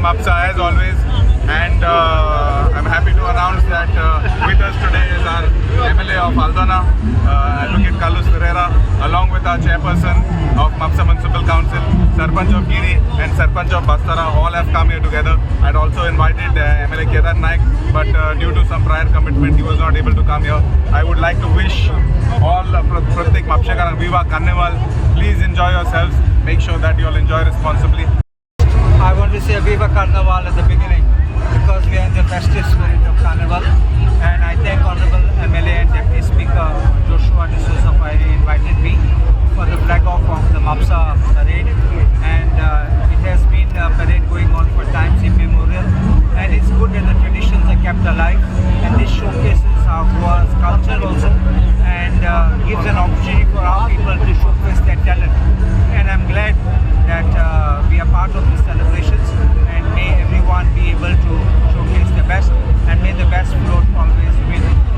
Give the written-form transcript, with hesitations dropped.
Mapusa as always, and I'm happy to announce that with us today is our MLA of Aldana, Advocate Carlos Ferreira, along with our chairperson of Mapusa Municipal Council, Sarpanch of Giri and Sarpanch of Bastara. All have come here together. I'd also invited MLA Kedar Naik, but due to some prior commitment, he was not able to come here. I would like to wish all Pratik Mapshakar and Viva Carnival. Please enjoy yourselves. Make sure that you all enjoy responsibly. I want to say Viva Carnival at the beginning because we are in the festive spirit of Carnival, and I thank Honorable MLA and Deputy Speaker Joshua D'Souza for